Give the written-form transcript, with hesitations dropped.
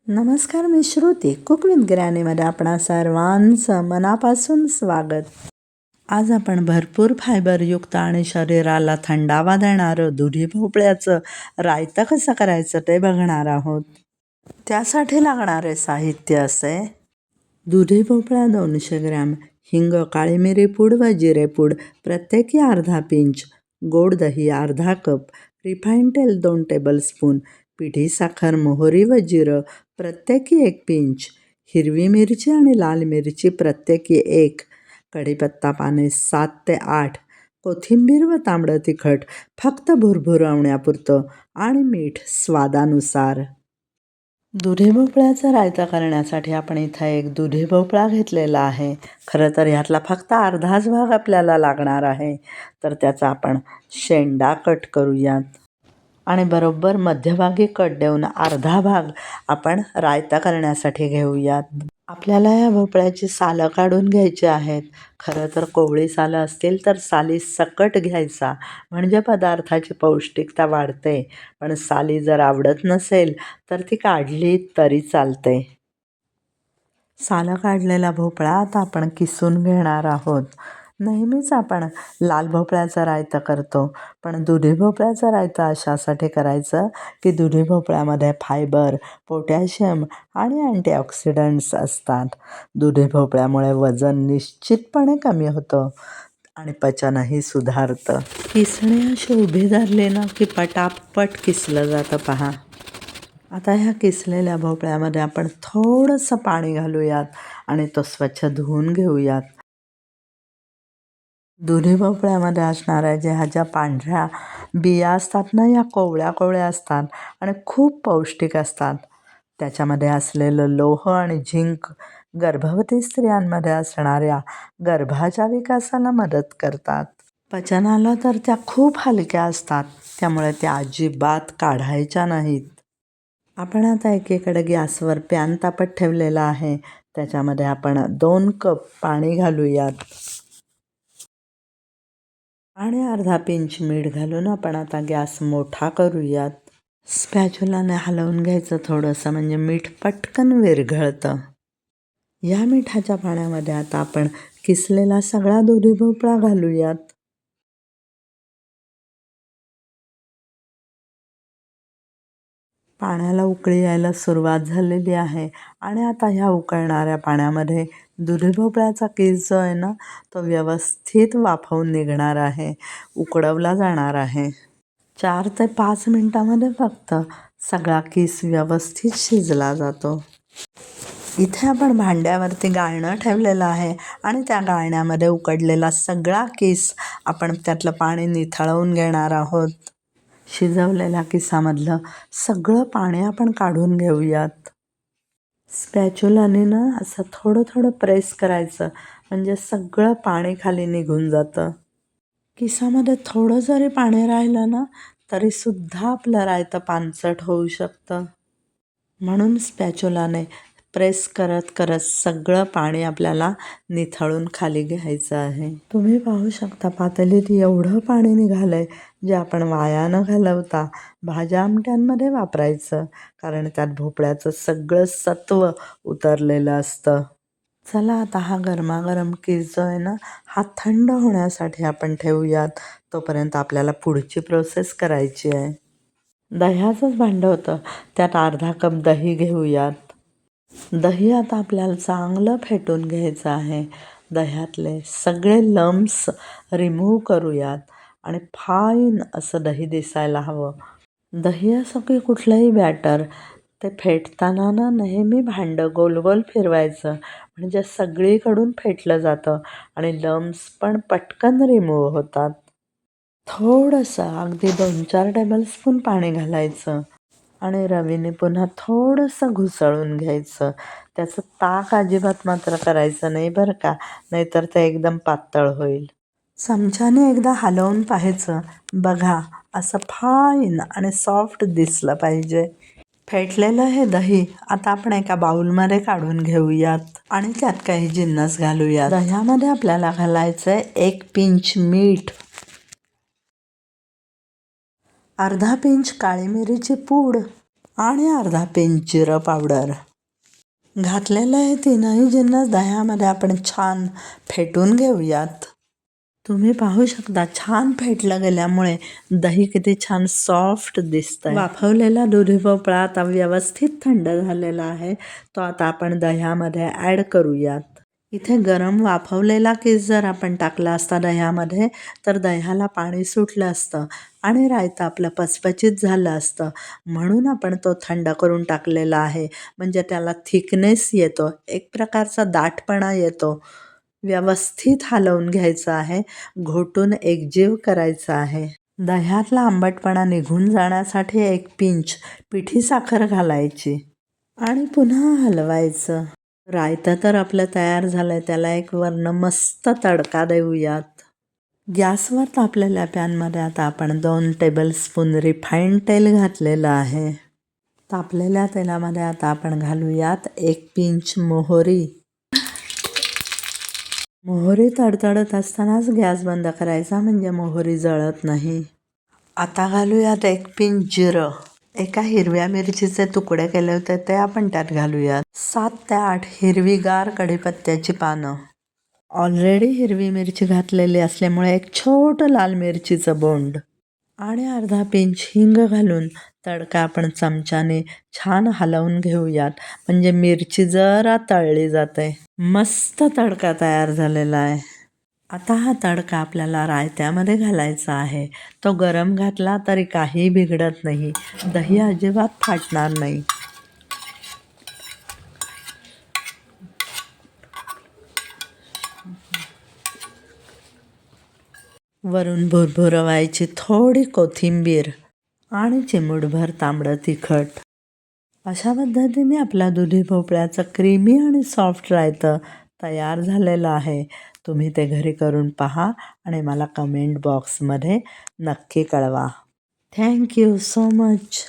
नमस्कार, मी Shruti. Cook with ग्रॅनीमध्ये आपणा सर्वांचं मनापासून स्वागत. आज आपण भरपूर फायबरयुक्त आणि शरीराला थंडावा देणारं दुधी भोपळ्याचं रायतं कसं करायचं ते बघणार आहोत. त्यासाठी लागणारे साहित्य असे: दुधी भोपळा 200 ग्रॅम, हिंग, काळी मिरी पूड व जिरेपूड प्रत्येकी अर्धा पिंच, गोड दही अर्धा कप, रिफाईंड तेल 2 टेबलस्पून, पिठी साखर, मोहरी व जिरं प्रत्येकी 1 पिंच, हिरवी मिरची आणि लाल मिरची प्रत्येकी 1, कढीपत्ता पाने 7 ते 8, कोथिंबीर व तांबडं तिखट फक्त भुरभुरवण्यापुरतं आणि मीठ स्वादानुसार. दुधी भोपळ्याचं रायतं करण्यासाठी आपण इथं एक दुधी भोपळा घेतलेला आहे. खरं तर ह्यातला फक्त अर्धाच भाग आपल्याला लागणार आहे. तर त्याचा आपण शेंडा कट करूयात आणि बरोबर मध्यभागी कट देऊन अर्धा भाग आपण रायता करण्यासाठी घेऊयात. आपल्याला या भोपळ्याची सालं काढून घ्यायची आहेत. खरं तर कोवळी सालं असतील तर साली सकट घ्यायचा, म्हणजे पदार्थाची पौष्टिकता वाढते. पण साली जर आवडत नसेल तर ती काढली तरी चालते. सालं काढलेला भोपळा आता आपण किसून घेणार आहोत. नेहमीच आपण लाल भोपळ्याचं रायतं करतो, पण दुधी भोपळ्याचं रायतं अशासाठी करायचं की दुधी भोपळ्यामध्ये फायबर, पोटॅशियम आणि अँटीऑक्सिडंट्स असतात. दुधी भोपळ्यामुळे वजन निश्चितपणे कमी होतं आणि पचनही सुधारतं. किसणी अशी उभी धरली ना की पटापट किसलं जातं पहा. आता ह्या किसलेल्या भोपळ्यामध्ये आपण थोडंसं पाणी घालूयात आणि तो स्वच्छ धुवून घेऊयात. दुधी भोपळ्यामध्ये असणाऱ्या ह्या पांढऱ्या बिया असतात ना, या कोवळ्या कोवळ्या असतात आणि खूप पौष्टिक असतात. त्याच्यामध्ये असलेलं लोह आणि झिंक गर्भवती स्त्रियांमध्ये असणाऱ्या गर्भाच्या विकासाला मदत करतात. पचनाला तर त्या खूप हलक्या असतात, त्यामुळे त्या अजिबात काढायच्या नाहीत. आपण आता एकीकडे गॅसवर पॅन तापत ठेवलेला आहे. त्याच्यामध्ये आपण 2 कप पाणी घालूयात आणि अर्धा पिंच मीठ घालून आपण आता गॅस मोठा करूयात. स्पॅच्युलाने हलवून घ्यायचं थोडंसं, म्हणजे मीठ पटकन विरघळतं. या मिठाच्या पाण्यामध्ये आता आपण किसलेला सगळा दुधी भोपळा घालूयात. पाण्याला उकळी यायला सुरुवात झालेली आहे आणि आता ह्या उकळणाऱ्या पाण्यामध्ये दुधी भोपळ्याचा किस जो आहे ना, तो व्यवस्थित वाफवून निघणार आहे, उकडवला जाणार आहे. 4 ते 5 मिनटामध्ये फक्त सगळा किस व्यवस्थित शिजला जातो. इथे आपण भांड्यावरती गाळणं ठेवलेलं आहे आणि त्या गाळण्यामध्ये उकडलेला सगळा किस आपण त्यातलं पाणी निथळवून घेणार आहोत. शिजवलेल्या किसामधलं सगळं पाणी आपण काढून घेऊयात. स्पॅच्युलाने ना असं थोडं थोडं प्रेस करायचं, म्हणजे सगळं पाणी खाली निघून जातं. किसामध्ये थोडं जरी पाणी राहिलं ना तरीसुद्धा आपलं रायतं पानसट होऊ शकतं. म्हणून स्पॅच्युलाने प्रेस करत करत सगळं पाणी आपल्याला निथळून खाली घ्यायचं आहे. तुम्ही पाहू शकता पातेलीत एवढं पाणी निघालं आहे, जे आपण वाया न घालवता भाज्या आमट्यांमध्ये वापरायचं, कारण त्यात भोपळ्याचं सगळं सत्व उतरलेलं असतं. चला आता हा गरमागरम किस जो आहे ना, हा थंड होण्यासाठी आपण ठेवूयात. तोपर्यंत आपल्याला पुढची प्रोसेस करायची आहे. दह्याचंच भांडं होतं, त्यात अर्धा कप दही घेऊयात. दही आता आपल्याला चांगलं फेटून घ्यायचं आहे. दह्यातले सगळे लम्स रिमूव्ह करूयात आणि फाईन असं दही दिसायला हवं. दही असं की कुठलंही बॅटर ते फेटताना ना नेहमी भांडं गोल गोल फिरवायचं, म्हणजे सगळीकडून फेटलं जातं आणि लम्स पण पटकन रिमूव्ह होतात. थोडंसं अगदी 2-4 टेबलस्पून पाणी घालायचं आणि रवीने पुन्हा थोडंसं घुसळून घ्यायचं. त्याचं ताक अजिबात मात्र करायचं नाही बरं का, नाहीतर ते एकदम पातळ होईल. चमच्याने एकदा हलवून पाहायचं. बघा, असं फाईन आणि सॉफ्ट दिसलं पाहिजे. फेटलेलं हे दही आता आपण एका बाउलमध्ये काढून घेऊयात आणि त्यात काही जिन्नस घालूयात. दह्यामध्ये आपल्याला घालायचं आहे 1 पिंच मीठ, अर्धा पिंच काळी मिरीची पूड, आणि अर्धा पिंच जिरं पावडर घातलेलं हे तीनही जिन्नस दह्यामध्ये आपण छान फेटून घेऊयात. तुम्ही पाहू शकता छान फेटलं गेल्यामुळे दही किती छान सॉफ्ट दिसतंय. वाफवलेला दुधी भोपळा आता व्यवस्थित थंड झालेला आहे. तो आता आपण दह्यामध्ये ॲड करूयात. इथे गरम वाफवलेला किस जर आपण टाकला असता दह्यामध्ये तर दह्याला पाणी सुटलं असतं आणि रायतं आपलं पचपचीत झालं असतं. म्हणून आपण तो थंड करून टाकलेला आहे. म्हणजे त्याला थिकनेस येतो, एक प्रकारचा दाटपणा येतो. व्यवस्थित हलवून घ्यायचं आहे, घोटून एकजीव करायचं आहे. दह्यातला आंबटपणा निघून जाण्यासाठी एक पिंच पिठी साखर घालायची आणि पुन्हा हलवायचं. रायतं तर आपलं तयार झालंय. त्याला एक वरनं मस्त तडका देऊयात. गॅसवर तापलेल्या पॅनमध्ये आता आपण 2 टेबलस्पून रिफाईंड तेल घातलेलं आहे. तापलेल्या तेलामध्ये आता आपण घालूयात 1 पिंच मोहरी. मोहरी तडतडत असतानाच गॅस बंद करायचा म्हणजे मोहरी जळत नाही. आता घालूयात 1 पिंच जिरं. एका हिरव्या मिरचीचे तुकडे केले होते ते आपण त्यात घालूयात. 7 ते 8 हिरवीगार कढीपत्त्याची पानं. ऑलरेडी हिरवी मिरची घातलेली असल्यामुळे एक छोटं लाल मिरचीचं बोंड आणि अर्धा पिंच हिंग घालून तडका आपण चमच्याने छान हलवून घेऊयात. म्हणजे मिरची जरा तळली जाते. मस्त तडका तयार झालेला आहे. आता हा तडका आपल्याला रायत्यामध्ये घालायचा आहे. तो गरम घातला तरी काही बिघडत नाही. दही अजिबात फाटणार नाही. वरून भुरभुरवायची थोडी कोथिंबीर आणि चिमूटभर तांबडं तिखट. अशा पद्धतीने आपला दुधी भोपळ्याचं क्रीमी आणि सॉफ्ट रायतं तयार झालेलं आहे. तुम्ही ते घरी करून पहा आणि मला कमेंट बॉक्समध्ये नक्की कळवा. Thank you so much.